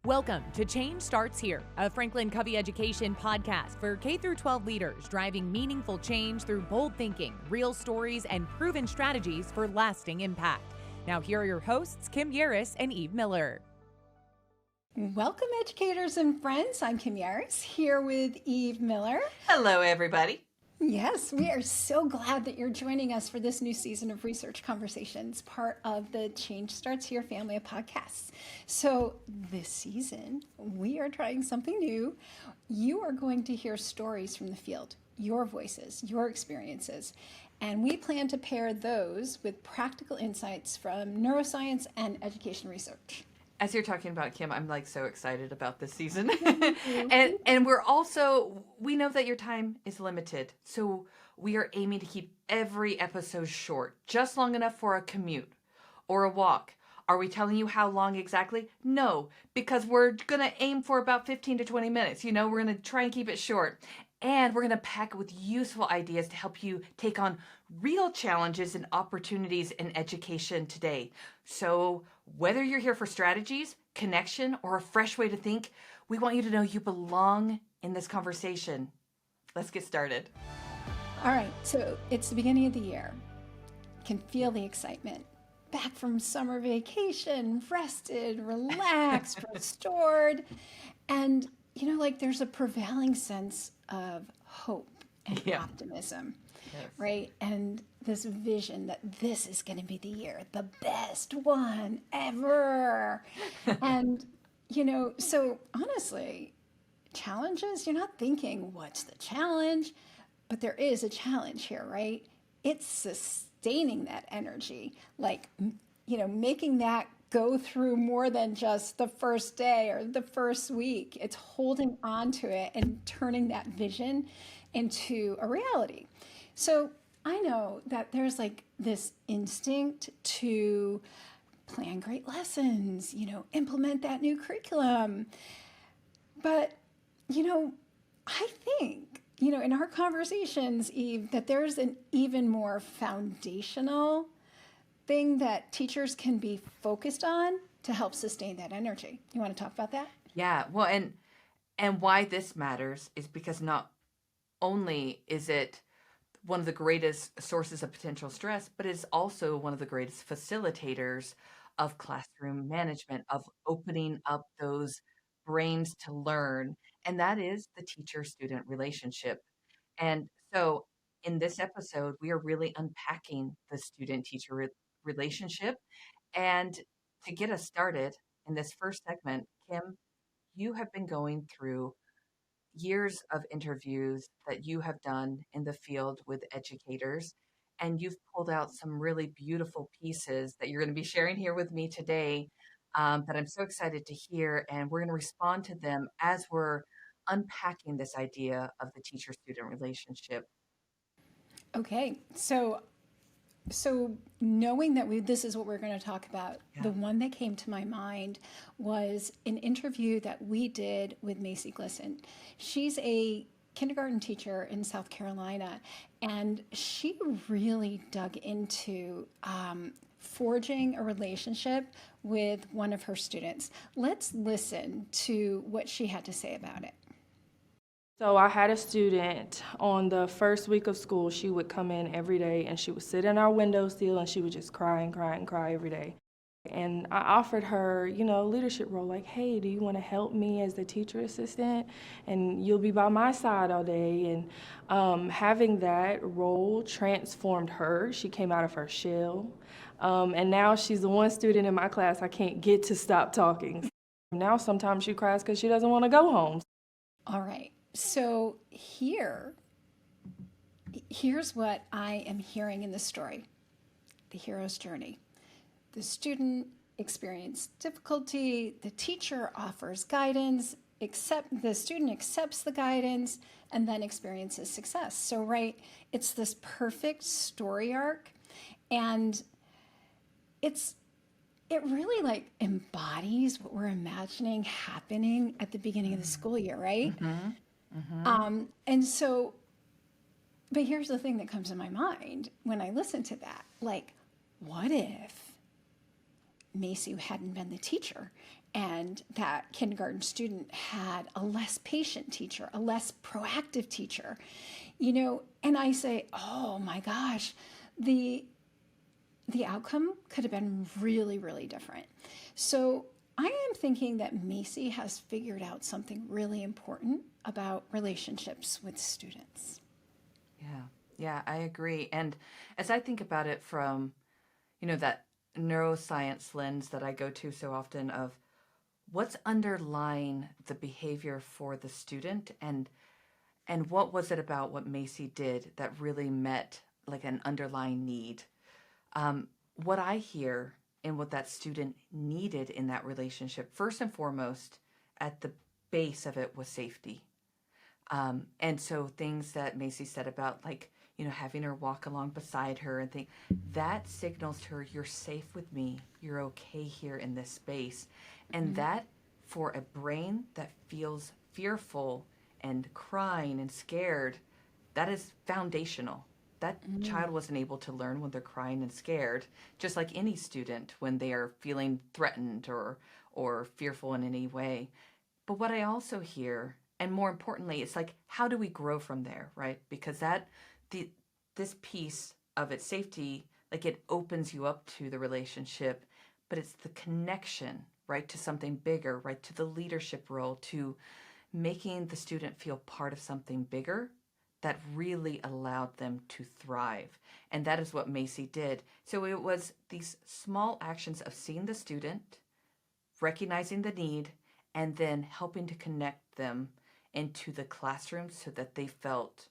Welcome to Change Starts Here, a Franklin Covey education podcast for K-12 leaders driving meaningful change through bold thinking, real stories, and proven strategies for lasting impact. Now here are your hosts, Kim Yaris and Eve Miller. Welcome, educators and friends. I'm Kim Yaris here with Eve Miller. Hello, everybody. Yes, we are so glad that you're joining us for this new season of Research Conversations, part of the Change Starts Here family of podcasts. So this season, we are trying something new. You are going to hear stories from the field, your voices, your experiences, and we plan to pair those with practical insights from neuroscience and education research. As you're talking about, Kim, I'm so excited about this season. and we know that your time is limited. So we are aiming to keep every episode short, just long enough for a commute or a walk. Are we telling you how long exactly? No, because we're going to aim for about 15 to 20 minutes. We're going to try and keep it short. And we're going to pack it with useful ideas to help you take on real challenges and opportunities in education today. So whether you're here for strategies, connection, or a fresh way to think, we want you to know you belong in this conversation. Let's get started. All right, so it's the beginning of the year. Can feel the excitement. Back from summer vacation, rested, relaxed, restored. And, there's a prevailing sense of hope and optimism, right? And this vision that this is going to be the year, the best one ever. And, so honestly, challenges, you're not thinking, what's the challenge? But there is a challenge here, right? It's sustaining that energy, making that go through more than just the first day or the first week. It's holding on to it and turning that vision into a reality. So I know that there's this instinct to plan great lessons, implement that new curriculum. But, I think, in our conversations, Eve, that there's an even more foundational thing that teachers can be focused on to help sustain that energy. You want to talk about that? Yeah, well, and why this matters is because not only is it one of the greatest sources of potential stress, but it's also one of the greatest facilitators of classroom management, of opening up those brains to learn, and that is the teacher-student relationship. And so in this episode, we are really unpacking the student-teacher relationship. And to get us started in this first segment, Kim, you have been going through years of interviews that you have done in the field with educators, and you've pulled out some really beautiful pieces that you're going to be sharing here with me today that I'm so excited to hear, and we're going to respond to them as we're unpacking this idea of the teacher-student relationship. Okay, so knowing that this is what we're going to talk about, the one that came to my mind was an interview that we did with Macy Glisson. She's a kindergarten teacher in South Carolina, and she really dug into forging a relationship with one of her students. Let's listen to what she had to say about it. So I had a student on the first week of school. She would come in every day and she would sit in our windowsill and she would just cry and cry and cry every day. And I offered her, leadership role, hey, do you want to help me as the teacher assistant? And you'll be by my side all day. And having that role transformed her. She came out of her shell. And now she's the one student in my class I can't get to stop talking. Now sometimes she cries because she doesn't want to go home. All right. So here's what I am hearing in the story, the hero's journey. The student experienced difficulty, the teacher offers guidance, the student accepts the guidance, and then experiences success. So, right, it's this perfect story arc, and it really embodies what we're imagining happening at the beginning of the school year, right? Mm-hmm. Mm-hmm. And so, but here's the thing that comes to my mind when I listen to that. What if Macy hadn't been the teacher and that kindergarten student had a less patient teacher, a less proactive teacher, and I say, oh my gosh, the outcome could have been really, really different. So I am thinking that Macy has figured out something really important about relationships with students. Yeah, I agree. And as I think about it from, that neuroscience lens that I go to so often of what's underlying the behavior for the student and what was it about what Macy did that really met like an underlying need. What I hear and what that student needed in that relationship, first and foremost, at the base of it was safety. And so things that Macy said about like, having her walk along beside her and think that signals to her, you're safe with me. You're okay here in this space. And that for a brain that feels fearful and crying and scared, that is foundational. That child wasn't able to learn when they're crying and scared, just like any student when they are feeling threatened or fearful in any way. But what I also hear, and more importantly, it's like, how do we grow from there, right? Because this piece of its safety, like it opens you up to the relationship, but it's the connection, right, to something bigger, right, to the leadership role, to making the student feel part of something bigger that really allowed them to thrive. And that is what Macy did. So it was these small actions of seeing the student, recognizing the need, and then helping to connect them into the classroom so that they felt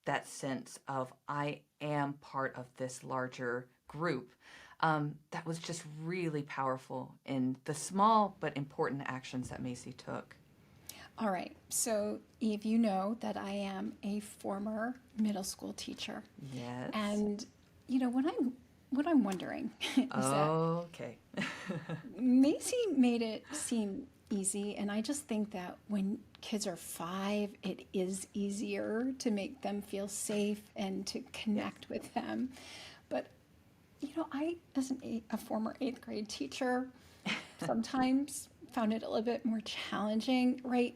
that sense of, I am part of this larger group. That was just really powerful in the small but important actions that Macy took. All right. So, Eve, you know that I am a former middle school teacher. Yes. And, what I'm wondering is okay. that Macy made it seem easy. And I just think that when kids are 5, it is easier to make them feel safe and to connect with them. But, I, as a former 8th grade teacher, sometimes found it a little bit more challenging, right?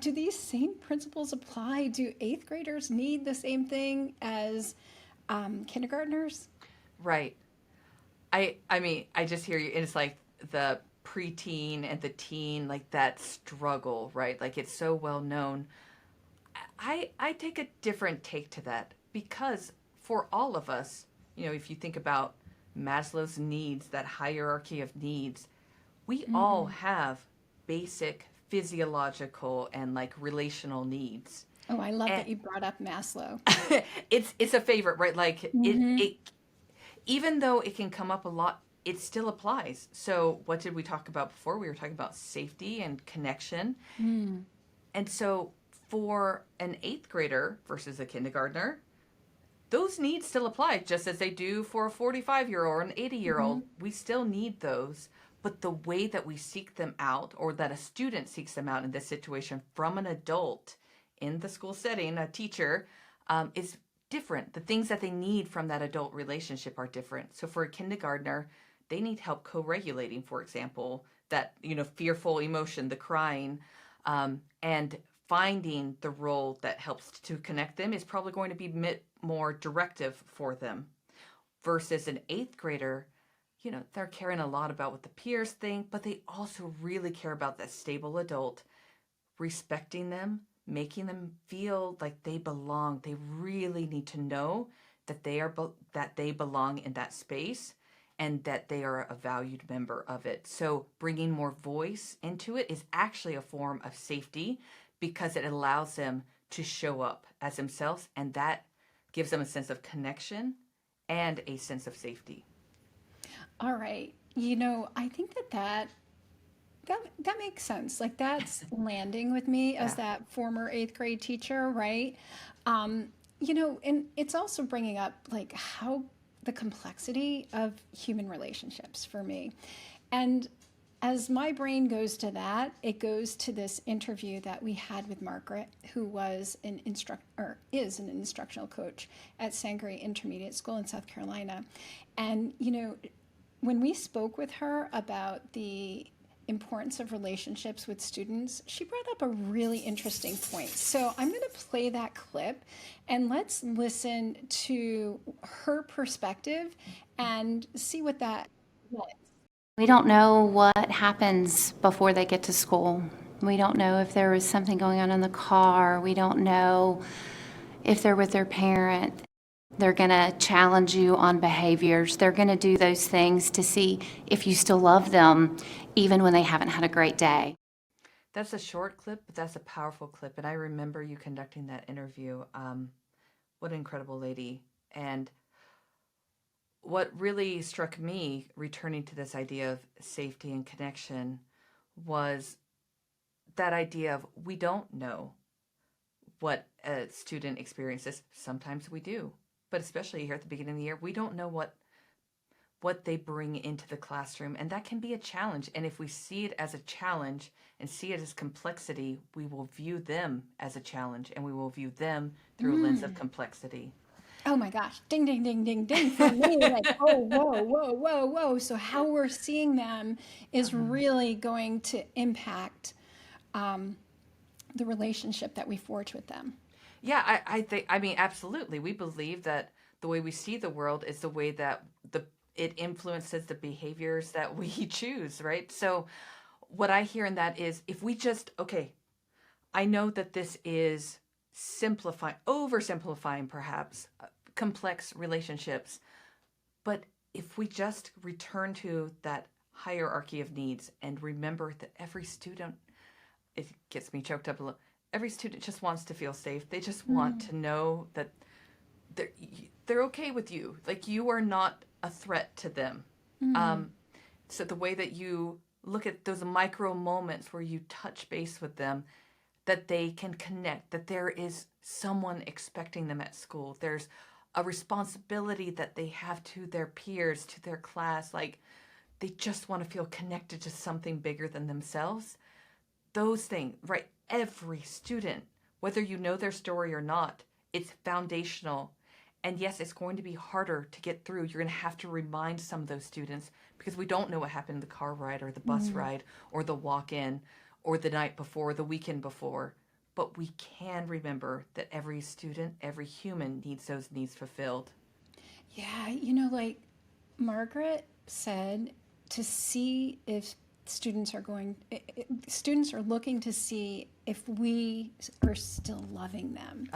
Do these same principles apply? Do 8th graders need the same thing as kindergartners? Right. I mean, I just hear you, and it's like the preteen and the teen, like that struggle, right? Like it's so well known. I take a different take to that because for all of us, if you think about Maslow's needs, that hierarchy of needs, we all have basic physiological and like relational needs. Oh, I love that you brought up Maslow. It's a favorite, right? Like it even though it can come up a lot, it still applies. So what did we talk about before? We were talking about safety and connection. And so for an 8th grader versus a kindergartner, those needs still apply just as they do for a 45-year-old or an 80-year-old. We still need those. But the way that we seek them out, or that a student seeks them out in this situation from an adult in the school setting, a teacher, is different. The things that they need from that adult relationship are different. So for a kindergartner, they need help co-regulating, for example, that, fearful emotion, the crying, and finding the role that helps to connect them is probably going to be more directive for them. Versus an 8th grader, they're caring a lot about what the peers think, but they also really care about that stable adult, respecting them, making them feel like they belong. They really need to know that they belong in that space and that they are a valued member of it. So bringing more voice into it is actually a form of safety because it allows them to show up as themselves, and that gives them a sense of connection and a sense of safety. All right. I think that makes sense. Like that's landing with me as that former 8th grade teacher, right? And it's also bringing up like how the complexity of human relationships for me. And as my brain goes to that, it goes to this interview that we had with Margaret, who was is an instructional coach at Sangre Intermediate School in South Carolina. And, when we spoke with her about the importance of relationships with students, she brought up a really interesting point. So I'm going to play that clip and let's listen to her perspective and see what that was. We don't know what happens before they get to school. We don't know if there was something going on in the car. We don't know if they're with their parent. They're going to challenge you on behaviors. They're going to do those things to see if you still love them, even when they haven't had a great day. That's a short clip, but that's a powerful clip. And I remember you conducting that interview. What an incredible lady. And what really struck me, returning to this idea of safety and connection, was that idea of we don't know what a student experiences. Sometimes we do. But especially here at the beginning of the year, we don't know what they bring into the classroom, and that can be a challenge. And if we see it as a challenge and see it as complexity, we will view them as a challenge, and we will view them through a lens of complexity. Oh my gosh, ding, ding, ding, ding, ding. For me, like, oh, whoa, whoa, whoa, whoa. So how we're seeing them is really going to impact the relationship that we forge with them. Yeah, I mean, absolutely. We believe that the way we see the world is the way that it influences the behaviors that we choose, right? So what I hear in that is if we just, okay, I know that this is oversimplifying perhaps complex relationships, but if we just return to that hierarchy of needs and remember that every student, it gets me choked up a little, every student just wants to feel safe. They just want to know that they're okay with you. Like you are not a threat to them. So the way that you look at those micro moments where you touch base with them, that they can connect, that there is someone expecting them at school. There's a responsibility that they have to their peers, to their class. Like they just want to feel connected to something bigger than themselves. Those things, right? Every student, whether you know their story or not, it's foundational. And yes, it's going to be harder to get through. You're going to have to remind some of those students because we don't know what happened in the car ride or the bus ride or the walk-in or the night before, the weekend before. But we can remember that every student, every human needs those needs fulfilled. Yeah, like Margaret said, to see if students are looking to see if we are still loving them.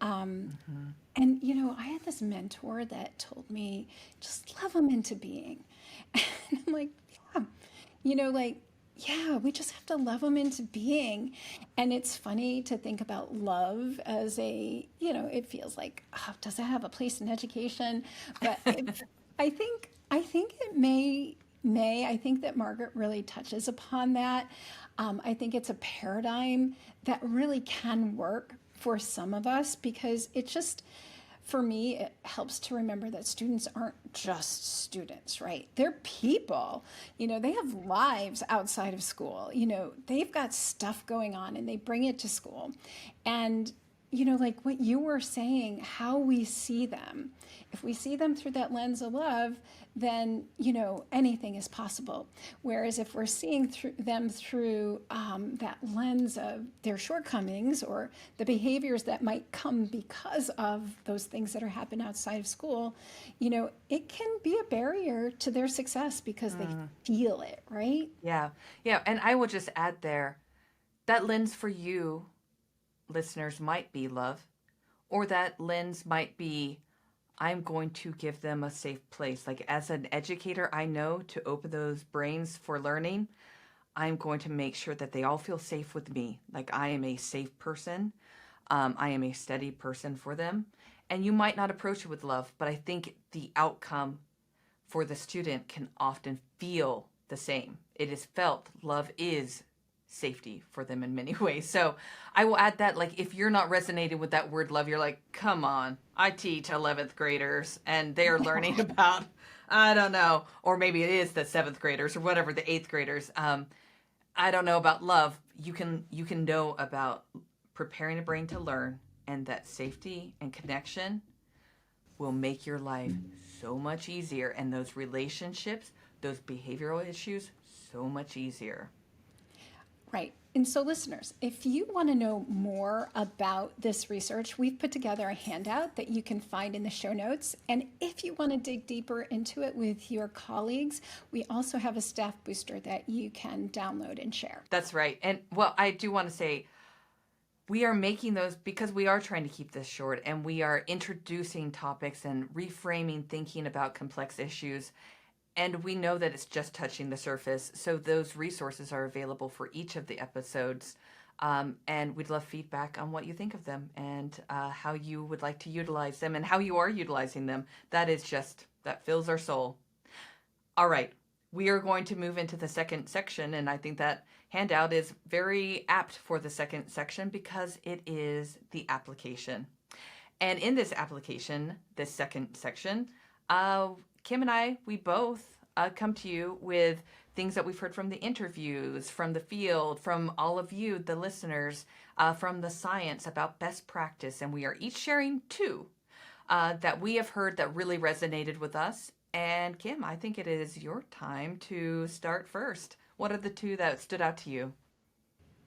And, I had this mentor that told me, just love them into being. And I'm like, yeah, we just have to love them into being. And it's funny to think about love as it feels like, does that have a place in education? But I think it may. I think that Margaret really touches upon that. I think it's a paradigm that really can work for some of us because it just, for me, it helps to remember that students aren't just students, right? They're people. They have lives outside of school. They've got stuff going on and they bring it to school. And like what you were saying, how we see them. If we see them through that lens of love, then, anything is possible. Whereas if we're seeing them through that lens of their shortcomings or the behaviors that might come because of those things that are happening outside of school, it can be a barrier to their success because they feel it, right? Yeah. Yeah. And I will just add there, that lens for you, listeners, might be love, or that lens might be, I'm going to give them a safe place. Like as an educator, I know to open those brains for learning, I'm going to make sure that they all feel safe with me. Like I am a safe person. I am a steady person for them. And you might not approach it with love, but I think the outcome for the student can often feel the same. It is felt. Love is safety for them in many ways. So I will add that, like, if you're not resonating with that word love, you're like, come on, I teach 11th graders and they're learning about, I don't know, or maybe it is the 7th graders or whatever, the 8th graders. I don't know about love. You can know about preparing a brain to learn, and that safety and connection will make your life so much easier, and those relationships, those behavioral issues, so much easier. Right. And so, listeners, if you want to know more about this research, we've put together a handout that you can find in the show notes. And if you want to dig deeper into it with your colleagues, we also have a staff booster that you can download and share. That's right. And well, I do want to say, we are making those because we are trying to keep this short, and we are introducing topics and reframing thinking about complex issues. And we know that it's just touching the surface. So those resources are available for each of the episodes. And we'd love feedback on what you think of them and how you would like to utilize them and how you are utilizing them. That fills our soul. All right. We are going to move into the second section, and I think that handout is very apt for the second section because it is the application. And in this application, this second section, Kim and I, we both come to you with things that we've heard from the interviews, from the field, from all of you, the listeners, from the science about best practice. And we are each sharing two that we have heard that really resonated with us. And Kim, I think it is your time to start first. What are the two that stood out to you?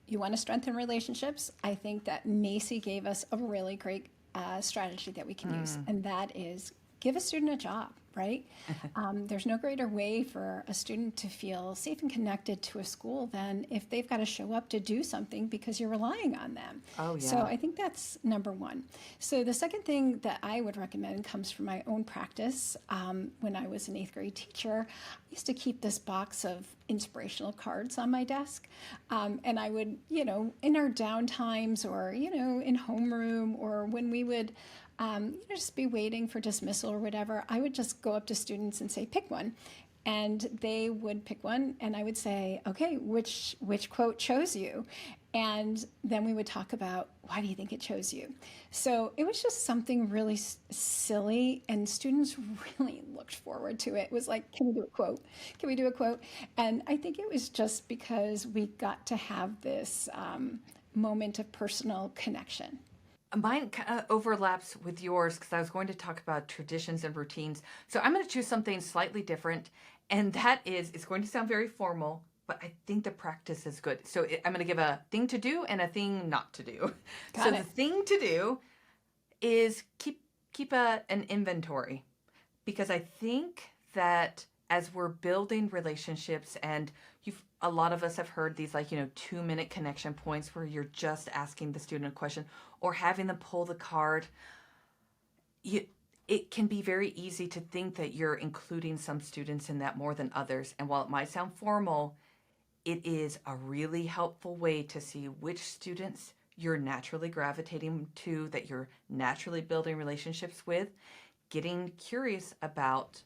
You want to strengthen relationships? I think that Macy gave us a really great strategy that we can use, and that is give a student a job, right? There's no greater way for a student to feel safe and connected to a school than if they've got to show up to do something because you're relying on them. Oh, yeah. So I think that's number one. So the second thing that I would recommend comes from my own practice. When I was an 8th grade teacher, I used to keep this box of inspirational cards on my desk. And I would, in our downtimes or, in homeroom or when we would just be waiting for dismissal or whatever, I would just go up to students and say, pick one. And they would pick one, and I would say, okay, which quote chose you? And then we would talk about, why do you think it chose you? So it was just something really silly, and students really looked forward to it. It was like, can we do a quote? Can we do a quote? And I think it was just because we got to have this moment of personal connection. Mine kind of overlaps with yours because I was going to talk about traditions and routines. So I'm going to choose something slightly different. And that is, it's going to sound very formal, but I think the practice is good. So I'm going to give a thing to do and a thing not to do. Got it. The thing to do is keep an inventory, because I think that as we're building relationships, and a lot of us have heard these 2-minute connection points where you're just asking the student a question or having them pull the card. It can be very easy to think that you're including some students in that more than others. And while it might sound formal, it is a really helpful way to see which students you're naturally gravitating to, that you're naturally building relationships with, getting curious about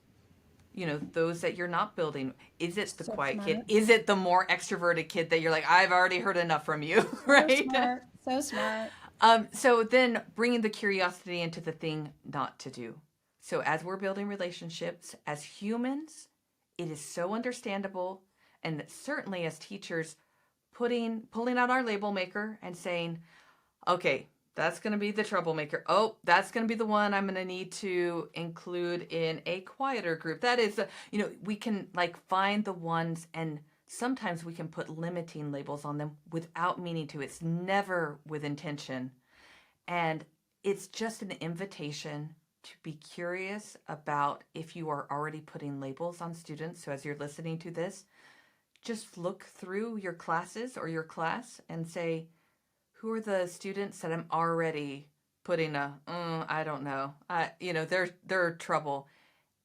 those that you're not building. Is it the quiet kid? Is it the more extroverted kid that you're like, I've already heard enough from you, right? So smart. So then bringing the curiosity into the thing not to do. So as we're building relationships as humans, it is so understandable, and certainly as teachers, pulling out our label maker and saying, okay, that's going to be the troublemaker. Oh, that's going to be the one I'm going to need to include in a quieter group. That is, we can find the ones, and sometimes we can put limiting labels on them without meaning to. It's never with intention. And it's just an invitation to be curious about if you are already putting labels on students. So as you're listening to this, just look through your classes or your class and say, who are the students that I'm already putting I don't know, they're trouble,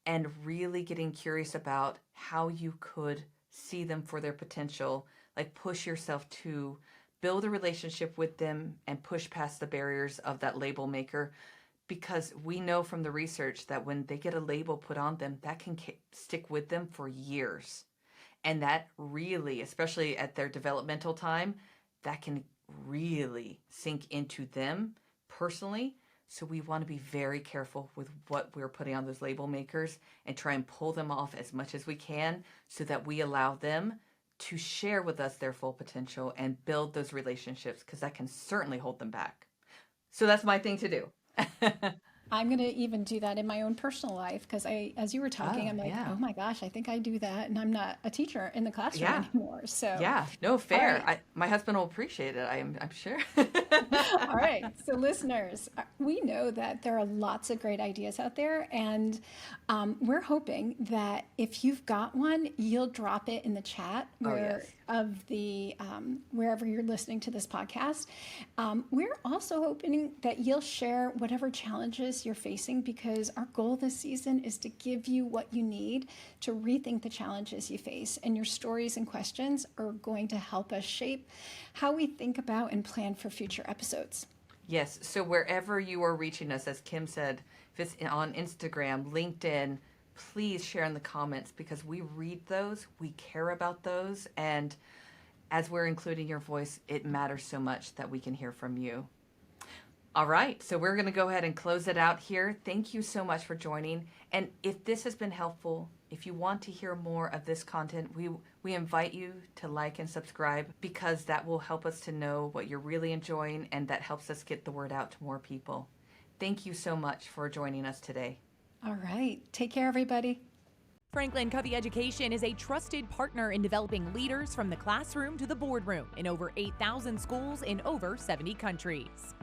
and really getting curious about how you could see them for their potential, push yourself to build a relationship with them and push past the barriers of that label maker, because we know from the research that when they get a label put on them, that can stick with them for years. And that really, especially at their developmental time, that can really sink into them personally. So we want to be very careful with what we're putting on those label makers and try and pull them off as much as we can so that we allow them to share with us their full potential and build those relationships, because that can certainly hold them back. So that's my thing to do. I'm going to even do that in my own personal life because as you were talking, I'm like, yeah. oh my gosh, I think I do that. And I'm not a teacher in the classroom Yeah. anymore. So, Yeah, no, fair. right. My husband will appreciate it. I'm sure. All right. So, listeners, we know that there are lots of great ideas out there. And we're hoping that if you've got one, you'll drop it in the chat yes. of the wherever you're listening to this podcast. We're also hoping that you'll share whatever challenges you're facing, because our goal this season is to give you what you need to rethink the challenges you face. And your stories and questions are going to help us shape how we think about and plan for future episodes. Yes. So wherever you are reaching us, as Kim said, if it's on Instagram, LinkedIn, please share in the comments, because we read those, we care about those, and as we're including your voice, it matters so much that we can hear from you. All right, so we're going to go ahead and close it out here. Thank you so much for joining. And if this has been helpful, if you want to hear more of this content, we invite you to like and subscribe, because that will help us to know what you're really enjoying, and that helps us get the word out to more people. Thank you so much for joining us today. All right. Take care, everybody. Franklin Covey Education is a trusted partner in developing leaders from the classroom to the boardroom in over 8,000 schools in over 70 countries.